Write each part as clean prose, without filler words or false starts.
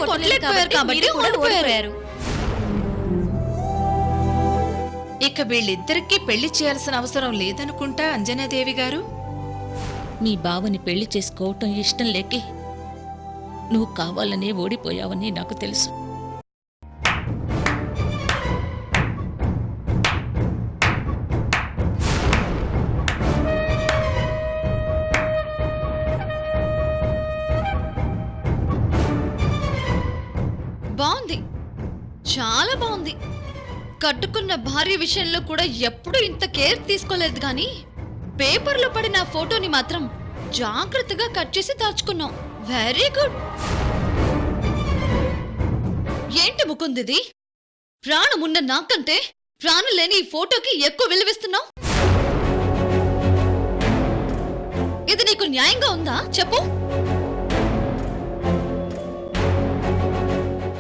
మంది కొట్టలేకపోయారు కాబట్టి ఓడిపోయారు. ఇక వీళ్ళిద్దరికీ పెళ్లి చేయాల్సిన అవసరం లేదనుకుంటా అంజనాదేవి గారు. మీ బావని పెళ్లి చేసుకోవటం ఇష్టం లేకే నువ్వు కావాలనే ఓడిపోయావని నాకు తెలుసు. బాగుంది, చాలా బాగుంది. కట్టుకున్న భార్య విషయంలో కూడా ఎప్పుడు ఇంత కేర్ తీసుకోలేదు గాని పేపర్లో పడిన ఫోటోని మాత్రం జాగ్రత్తగా కట్ చేసి దాచుకున్నాం. Very good. ఏంటి ముకుందిది? ప్రాణమున్న నాకంటే ప్రాణం లేని ఈ ఫోటోకి ఎక్కువ విలువిస్తున్నావు. ఇది నీకు న్యాయంగా ఉందా చెప్పు.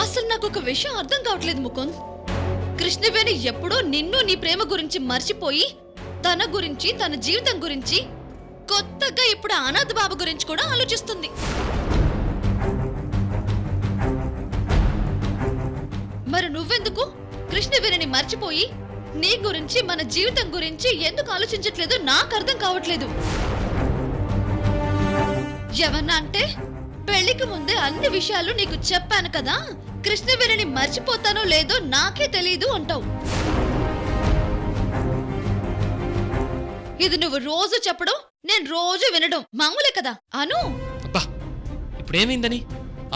అసలు నాకు ఒక విషయం అర్థం కావట్లేదు ముకుంద్. కృష్ణవేణి ఎప్పుడో నిన్ను నీ ప్రేమ గురించి మర్చిపోయి తన గురించి తన జీవితం గురించి కొత్తగా ఇప్పుడు అనాథ బాబు గురించి కూడా ఆలోచిస్తుంది. మరి నువ్వెందుకు కృష్ణవేణిని మర్చిపోయి నీ గురించి మన జీవితం గురించి ఎందుకు ఆలోచించట్లేదు నాకు అర్థం కావట్లేదు. ఏమన్నా అంటే పెళ్లికి ముందే అన్ని విషయాలు నీకు చెప్పాను కదా, కృష్ణవేణిని మర్చిపోతానో లేదో నాకే తెలీదు అంటావు. ఇది నువ్వు రోజు చెప్పడం నేను రోజు వినడం మామూలే కదా అను. అబ్బా ఇప్పుడేమైందని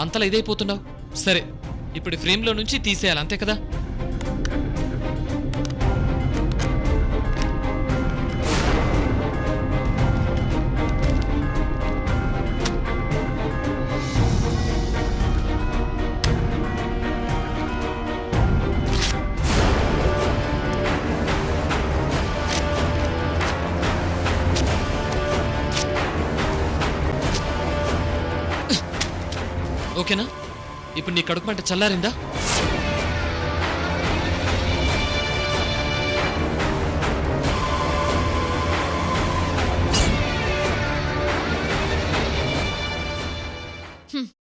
అంతలా ఇదైపోతున్నావు? సరే ఇప్పుడు ఫ్రేమ్లో నుంచి తీసేయాలి అంతే కదా. ఓకేనా? ఇప్పుడు నీ కడుపు మంట చల్లారిందా?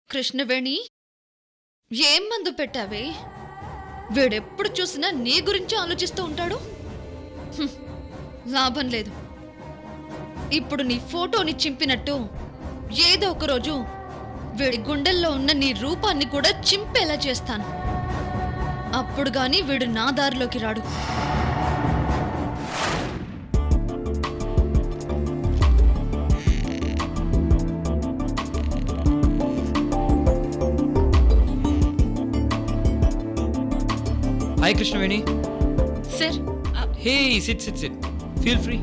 కృష్ణవేణి ఏం మందు పెట్టావే? వీడెప్పుడు చూసినా నీ గురించి ఆలోచిస్తూ ఉంటాడు. లాభం లేదు. ఇప్పుడు నీ ఫోటోని చింపినట్టు ఏదో ఒక రోజు వీడి గుండెల్లో ఉన్న నీ రూపాన్ని కూడా చింపేలా చేస్తాను. అప్పుడు గాని వీడు నా దారిలోకి రాడు. హాయ్ కృష్ణవేణి. సార్ హే SIT SIT SIT, feel free.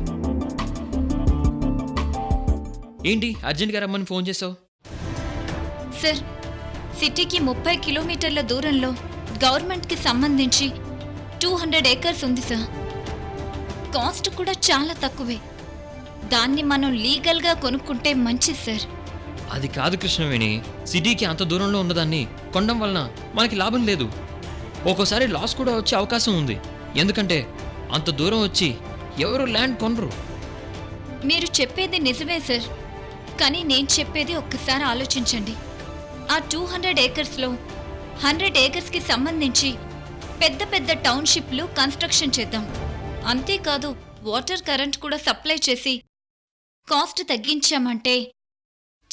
ఏంటి అర్జెంట్గా రమ్మని ఫోన్ చేసావు? సార్ సిటీకి 30 కిలోమీటర్ల దూరంలో గవర్నమెంట్కి సంబంధించి 200 ఏకర్స్ ఉంది సార్. కాస్ట్ కూడా చాలా తక్కువే. దాన్ని మనం లీగల్గా కొనుక్కుంటే మంచిది సార్. అది కాదు కృష్ణవేణి, సిటీకి అంత దూరంలో ఉన్నదాన్ని కొనడం వలన మనకి లాభం లేదు. ఒక్కోసారి లాస్ కూడా వచ్చే అవకాశం ఉంది. ఎందుకంటే అంత దూరం వచ్చి ఎవరు ల్యాండ్ కొనరు. మీరు చెప్పేది నిజమే సార్, కానీ నేను చెప్పేది ఒక్కసారి ఆలోచించండి. ఆ 200 ఏకర్స్లో 100 ఏకర్స్కి సంబంధించి పెద్ద పెద్ద టౌన్షిప్లు కన్స్ట్రక్షన్ చేద్దాం. అంతేకాదు వాటర్ కరెంట్ కూడా సప్లై చేసి కాస్ట్ తగ్గించామంటే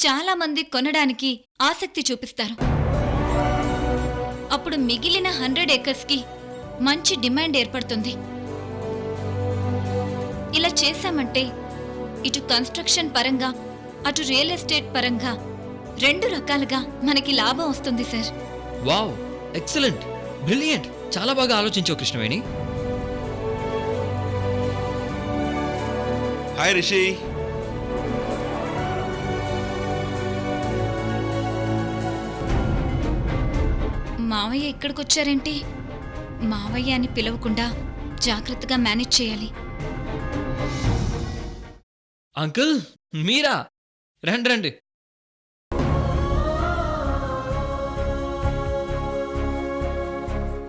చాలామంది కొనడానికి ఆసక్తి చూపిస్తారు. అప్పుడు మిగిలిన 100 ఏకర్స్కి మంచి డిమాండ్ ఏర్పడుతుంది. ఇలా చేశామంటే ఇటు కన్స్ట్రక్షన్ పరంగా అటు రియల్ ఎస్టేట్ పరంగా 2 రకాలుగా మనకి లాభం వస్తుంది సార్. వావ్, ఎక్సలెంట్, బ్రిలియంట్, చాలా బాగా ఆలోచించావు కృష్ణవేణి. హాయ్ రిషి. మావయ్య ఇక్కడికి వచ్చారేంటి? మావయ్య అని పిలవకుండా జాగ్రత్తగా మేనేజ్ చేయాలి. అంకుల్ మీరా? రండి రండి.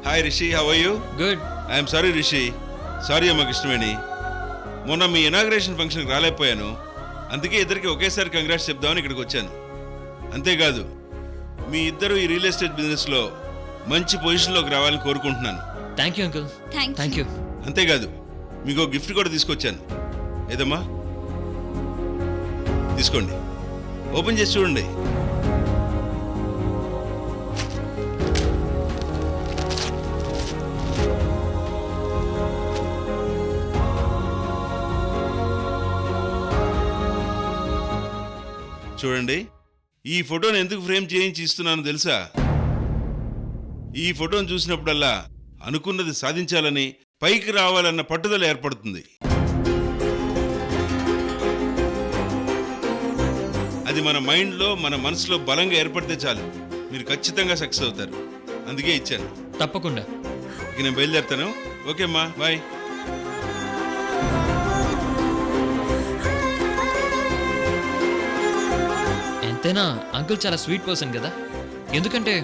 Hi Rishi, how are you? Good. I'm sorry Rishi. Sorry అమ్మ కృష్ణవేణి. మొన్న మీ ఇనాగ్రేషన్ ఫంక్షన్కి రాలేకపోయాను. అందుకే ఇద్దరికి ఒకేసారి కంగ్రాట్స్ చెప్దామని ఇక్కడికి వచ్చాను. అంతేకాదు మీ ఇద్దరు ఈ రియల్ ఎస్టేట్ బిజినెస్లో మంచి పొజిషన్లోకి రావాలని కోరుకుంటున్నాను. Thank you uncle. Thank you. అంతేకాదు మీకు గిఫ్ట్ కూడా తీసుకొచ్చాను. ఏదమ్మా, తీసుకోండి, ఓపెన్ చేసి చూడండి. చూడండి, ఈ ఫోటోని ఎందుకు ఫ్రేమ్ చేయించి ఇస్తున్నానో తెలుసా? ఈ ఫోటోను చూసినప్పుడల్లా అనుకున్నది సాధించాలని, పైకి రావాలన్న పట్టుదల ఏర్పడుతుంది. అది మన మైండ్లో, మన మనసులో బలంగా ఏర్పడితే చాలు, మీరు ఖచ్చితంగా సక్సెస్ అవుతారు. అందుకే ఇచ్చాను. తప్పకుండా. ఇక నేను బయలుదేరుతాను. ఓకే అమ్మా, బాయ్. ఎంతైనా అంకుల్ చాలా స్వీట్ పర్సన్ కదా. ఎందుకంటే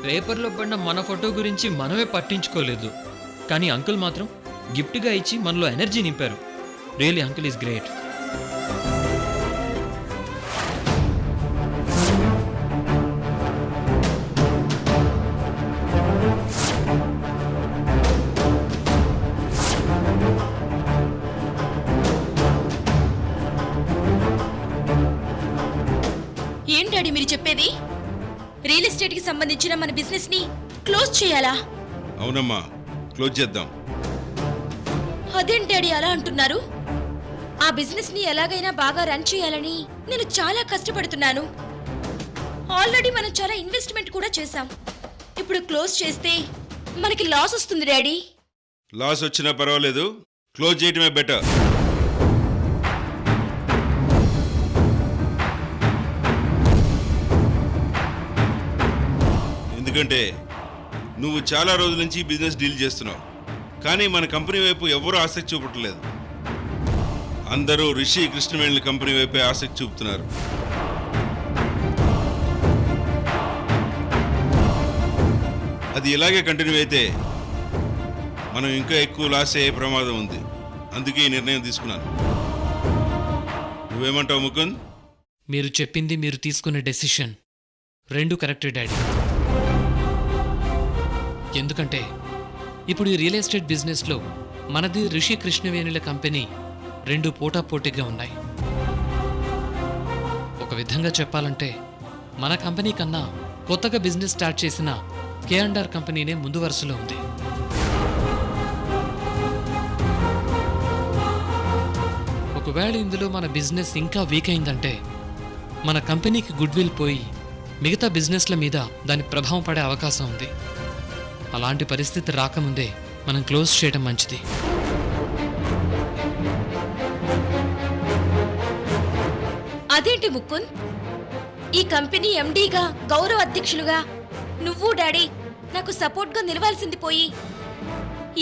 పేపర్లో పడిన మన ఫోటో గురించి మనమే పట్టించుకోలేదు, కానీ అంకుల్ మాత్రం గిఫ్ట్గా ఇచ్చి మనలో ఎనర్జీ నింపారు. Really uncle is great. ఏం డాడీ మీరు చెప్పేది? రియల్ ఎస్టేట్ కి సంబంధించిన మన బిజినెస్ ని క్లోజ్ చేయాలా? అవునమ్మా, క్లోజ్ చేద్దాం. అదేం డాడీ అలా అంటున్నారు? ఆ బిజినెస్ ని ఎలాగైనా బాగా రన్ చేయాలని నేను చాలా కష్టపడుతున్నాను. ఆల్రెడీ మనం చాలా ఇన్వెస్ట్మెంట్ కూడా చేశాం. ఇప్పుడు క్లోజ్ చేస్తే మనకి లాస్ వస్తుంది డాడీ. లాస్ వచ్చినా పర్వాలేదు, క్లోజ్ చేయటమే బెటర్. ఎందుకంటే నువ్వు చాలా రోజుల నుంచి బిజినెస్ డీల్ చేస్తున్నావు, కానీ మన కంపెనీ వైపు ఎవరూ ఆసక్తి చూపట్లేదు. అందరూ రిషి కృష్ణవేణి కంపెనీ వైపే ఆసక్తి చూపుతున్నారు. అది ఇలాగే కంటిన్యూ అయితే మనం ఇంకా ఎక్కువ లాస్ అయ్యే ప్రమాదం ఉంది. అందుకే ఈ నిర్ణయం తీసుకున్నాను. నువ్వేమంటావు ముకుంద్? మీరు చెప్పింది, మీరు తీసుకున్న డెసిషన్ రెండు కరెక్టే డాడీ. ఎందుకంటే ఇప్పుడు ఈ రియల్ ఎస్టేట్ బిజినెస్లో మనది రిషి కృష్ణవేణుల కంపెనీ రెండు పోటాపోటీగా ఉన్నాయి. ఒక విధంగా చెప్పాలంటే మన కంపెనీ కన్నా కొత్తగా బిజినెస్ స్టార్ట్ చేసిన K&R కంపెనీనే ముందు వరుసలో ఉంది. ఒకవేళ ఇందులో మన బిజినెస్ ఇంకా వీక్ అయిందంటే మన కంపెనీకి గుడ్ విల్ పోయి మిగతా బిజినెస్ల మీద దాని ప్రభావం పడే అవకాశం ఉంది. అలాంటి పరిస్థితి రాకముందే మనం క్లోజ్ చేయడం మంచిది. అదేంటి ముకుంద్, ఈ కంపెనీ ఎండీగా, గౌరవ అధ్యక్షులుగా నువ్వు డాడీ నాకు సపోర్ట్ గా నిలవాల్సింది పోయి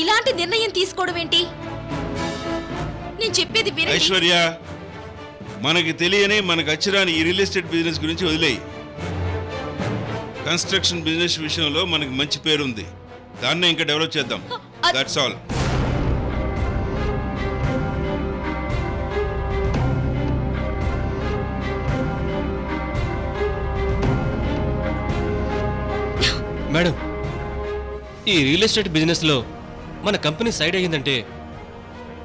ఇలాంటి నిర్ణయం తీసుకోవడం ఏంటి? నేను చెప్పేది వినండి. ఐశ్వర్య, మనకి తెలియని, మనకు అచ్చిరాని ఈ రియల్ ఎస్టేట్ బిజినెస్ గురించి వదిలేయి. కన్స్ట్రక్షన్ బిజినెస్ విషయంలో మనకి మంచి పేరుంది, దాన్నే ఇంకా డెవలప్ చేద్దాం. That's all. మేడం, ఈ రియల్ ఎస్టేట్ బిజినెస్లో మన కంపెనీ సైడ్ అయ్యిందంటే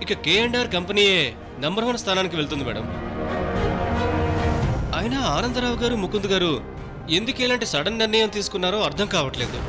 ఇక K&R కంపెనీయే నంబర్ 1 స్థానానికి వెళ్తుంది మేడం. అయినా ఆనందరావు గారు, ముకుంద్ గారు ఎందుకు ఇలాంటి సడన్ నిర్ణయం తీసుకున్నారో అర్థం కావట్లేదు.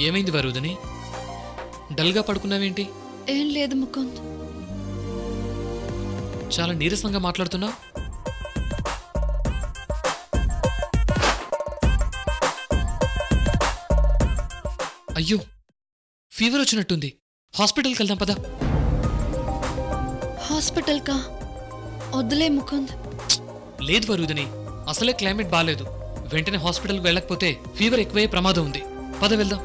ఏమైంది వరుదని? డల్గా పడుకున్నావేంటి? ఏం లేదు ముకుంద్. చాలా నీరసంగా మాట్లాడుతున్నావు. అయ్యో ఫీవర్ వచ్చినట్టుంది. హాస్పిటల్కి వెళ్దాం పదా. హాస్పిటల్ కా? వద్దులే ముకుంద్. లేదు వరుదని, అసలే క్లైమేట్ బాగాలేదు. వెంటనే హాస్పిటల్కి వెళ్ళకపోతే ఫీవర్ ఎక్కువయ్యే ప్రమాదం ఉంది. పద వెళ్దాం.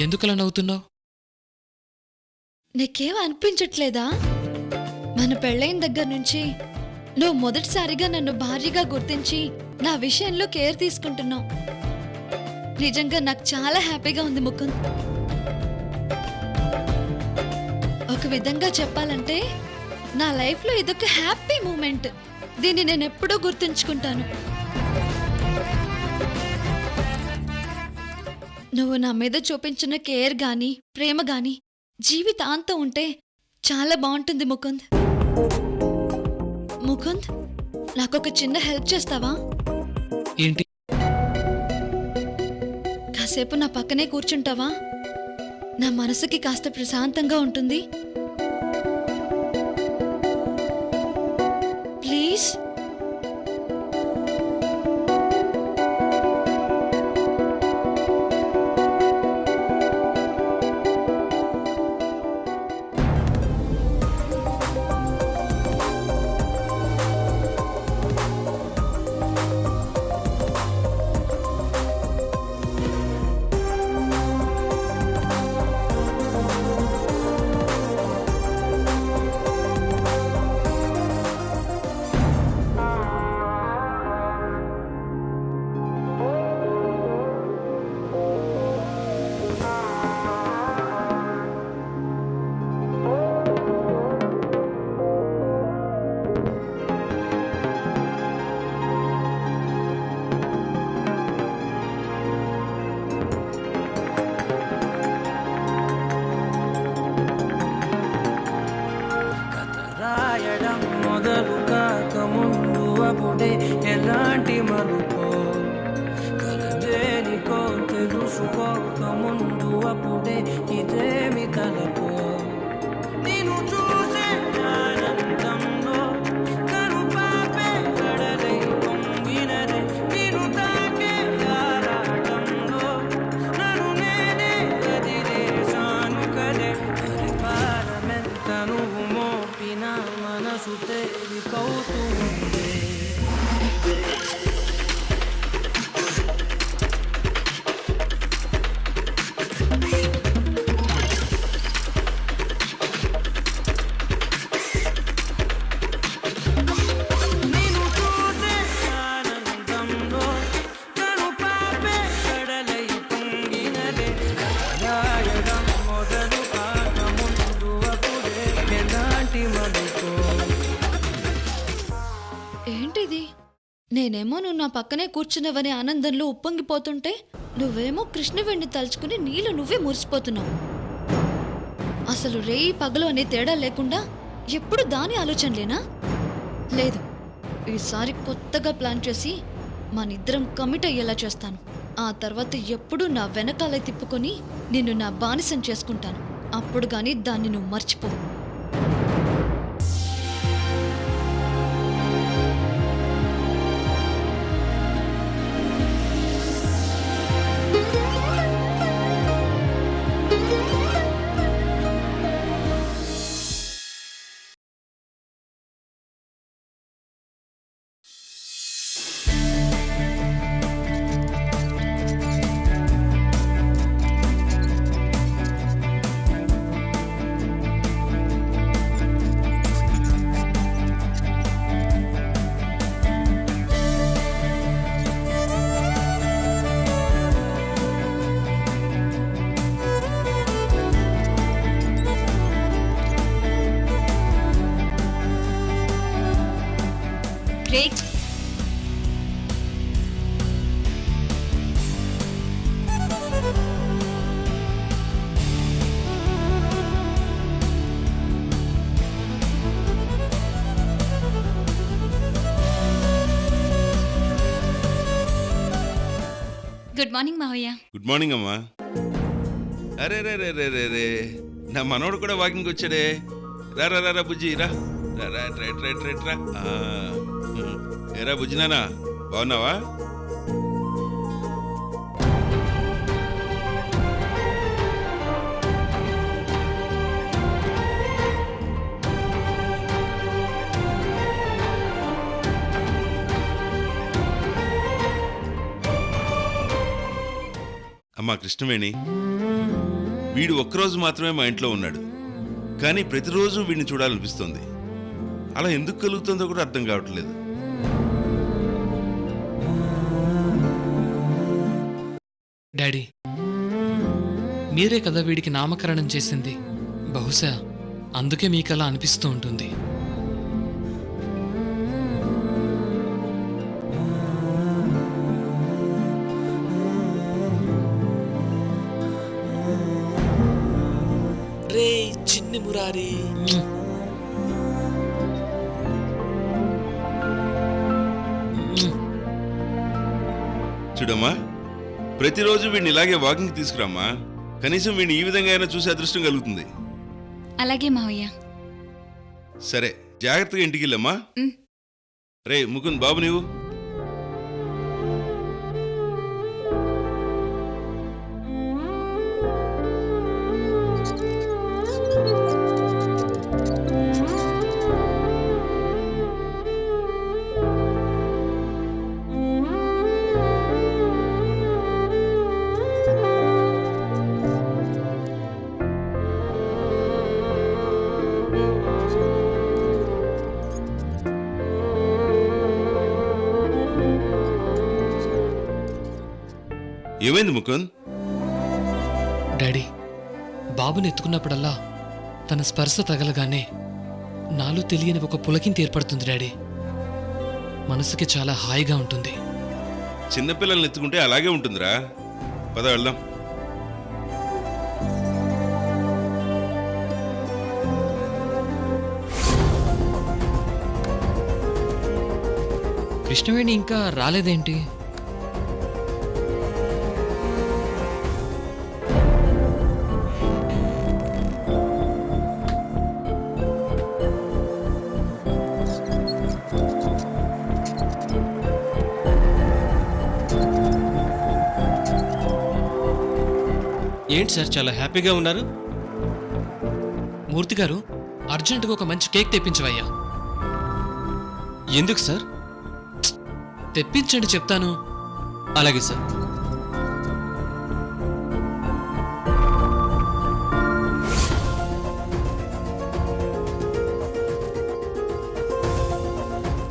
ఎందుకలా నవ్వుతున్నావు? నీకేం అనిపించట్లేదా? మన పెళ్ళైన దగ్గర నుంచి నువ్వు మొదటిసారిగా నన్ను భార్యగా గుర్తించి నా విషయంలో కేర్ తీసుకుంటున్నావు. నిజంగా నాకు చాలా హ్యాపీగా ఉంది ముకుంద్. ఒక విధంగా చెప్పాలంటే నా లైఫ్లో ఇదొక హ్యాపీ మూమెంట్. దీన్ని నేను ఎప్పుడూ గుర్తుంచుకుంటాను. నువ్వు నా మీద చూపించిన కేర్ గాని ప్రేమ గాని జీవితాంతం ఉంటే చాలా బాగుంటుంది ముకుంద్. ముకుంద్, నాకొక చిన్న హెల్ప్ చేస్తావా? ఏంటి? కాసేపు నా పక్కనే కూర్చుంటావా? నా మనసుకి కాస్త ప్రశాంతంగా ఉంటుంది. ప్లీజ్. మొదలు కాక ముందు అప్పుడే ఎలాంటి మలుపో కలదేనికో తెలుసుకోక ముందు అప్పుడే ఇదేమి తలపో నేను చూసే ఆనందంలో కను పాపే కడలై పొంగినదే నేను తాకే ఆరాటంలో నన్ను నేనే వదిలేశాను కదే పరిపాలమెంత నువ్వు మోపిన మనసు తేలికవుతుంది. నేను చూసే ఆనందంలో కను పాపే కడలై పొంగినదే రాయడం మొదలు కాక ముందు అప్పుడే ఎలాంటి మలుపో. ఏంటిది? నేనేమో నువ్వు నా పక్కనే కూర్చున్నవని ఆనందంలో ఉప్పొంగిపోతుంటే నువ్వేమో కృష్ణవేణ్ణి తలుచుకుని నీళ్ళు నువ్వే మురిసిపోతున్నావు. అసలు రేయి పగలు అనే తేడా లేకుండా ఎప్పుడు దాని ఆలోచనలేనా? లేదు, ఈసారి కొత్తగా ప్లాన్ చేసి మనిద్దరం కమిట్ అయ్యేలా చేస్తాను. ఆ తర్వాత ఎప్పుడూ నా వెనకాలే తిప్పుకొని నిన్ను నా బానిసం చేసుకుంటాను. అప్పుడు గాని దాన్ని నువ్వు మర్చిపో. గ్రేట్. గుడ్ మార్నింగ్ మావయ్య. గుడ్ మార్నింగ్ అమ్మా. అరే రే రే రే రే రే నా మనోడు కూడా వాకింగ్ వచ్చాడే. రా రా రా రా బుజ్జి రా రా రా రైట్ రైట్ రైట్ రా. ఏరా బుజ్జి నానా బాగున్నావా? అమ్మా కృష్ణవేణి, వీడు ఒక్కరోజు మాత్రమే మా ఇంట్లో ఉన్నాడు, కానీ ప్రతిరోజు వీడిని చూడాలనిపిస్తుంది. అలా ఎందుకు కలుగుతుందో కూడా అర్థం కావట్లేదు. డాడీ, మీరే కదా వీడికి నామకరణం చేసింది. బహుశా అందుకే మీకు అలా అనిపిస్తూ ఉంటుంది. రే చిన్ని మురారి, చూడమ్మా, ప్రతిరోజు వీడిని ఇలాగే వాకింగ్ తీసుకురామ్మా. కనీసం వీడిని ఈ విధంగా అయినా చూసే అదృష్టం కలుగుతుంది. అలాగే మావయ్య. సరే, జాగ్రత్తగా ఇంటికి వెళ్ళమ్మా. ఉమ్. రే ముకుంద్ బాబు, నీవు ఏమైంది ముకుంద్? డాడీ, బాబుని ఎత్తుకున్నప్పుడల్లా తన స్పర్శ తగలగానే నాలో తెలియని ఒక పులకింత ఏర్పడుతుంది డాడీ. మనసుకి చాలా హాయిగా ఉంటుంది. చిన్నపిల్లల్ని ఎత్తుకుంటే అలాగే ఉంటుందిరా. పద వెళ్దాం. కృష్ణవేణి ఇంకా రాలేదేంటి? ఏంటి సార్ చాలా హ్యాపీగా ఉన్నారు? మూర్తి గారు, అర్జెంటుగా ఒక మంచి కేక్ తెప్పించవయ్యా. ఎందుకు సార్? తెప్పించండి చెప్తాను. అలాగే సార్.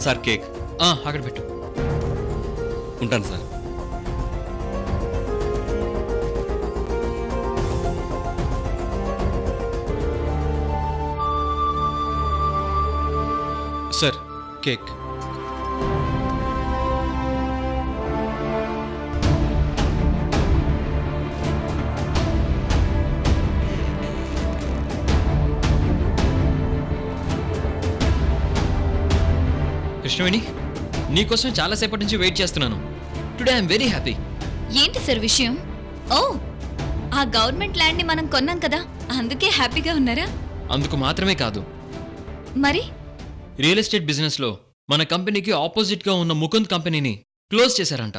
సార్ కేక్ అక్కడ పెట్టు. ఉంటాను సార్. Sir cake. కృష్ణవేణి, నీకోసం చాలాసేపటి నుంచి వెయిట్ చేస్తున్నాను. Today I'm very happy. ఏంటి సార్ విషయం? ఓ, ఆ గవర్నమెంట్ ల్యాండ్ ని మనం కొన్నాం కదా, అందుకే హ్యాపీగా ఉన్నారా? అందుకు మాత్రమే కాదు, మరి రియల్ ఎస్టేట్ బిజినెస్లో మన కంపెనీకి ఆపోజిట్గా ఉన్న ముకుంద్ కంపెనీని క్లోజ్ చేశారంట.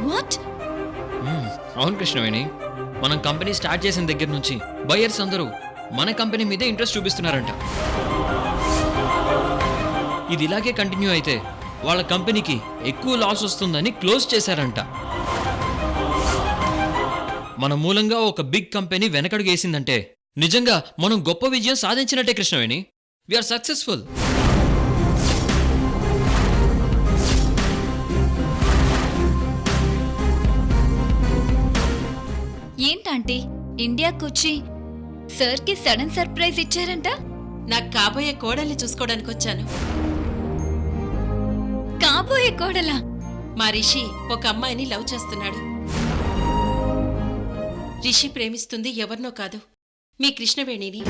వాట్? అవును కృష్ణవేణి, మనం కంపెనీ స్టార్ట్ చేసిన దగ్గర నుంచి బయర్స్ అందరూ మన కంపెనీ మీదే ఇంట్రెస్ట్ చూపిస్తున్నారంట. ఇది ఇలాగే కంటిన్యూ అయితే వాళ్ళ కంపెనీకి ఎక్కువ లాస్ వస్తుందని క్లోజ్ చేశారంట. మన మూలంగా ఒక బిగ్ కంపెనీ వెనకడుగు వేసిందంటే నిజంగా మనం గొప్ప విజయం సాధించినట్టే కృష్ణవేణి. We are successful. ఏంటంటే ఇండియాకు వచ్చి సార్ కి సడన్ సర్ప్రైజ్ ఇచ్చారంట? నాకు కాబోయే కోడల్ని చూసుకోవడానికి వచ్చాను. కాబోయే కోడలా? మా రిషి ఒక అమ్మాయిని లవ్ చేస్తున్నాడు. రిషి ప్రేమిస్తుంది ఎవరినో కాదు, మీ కృష్ణవేణిని.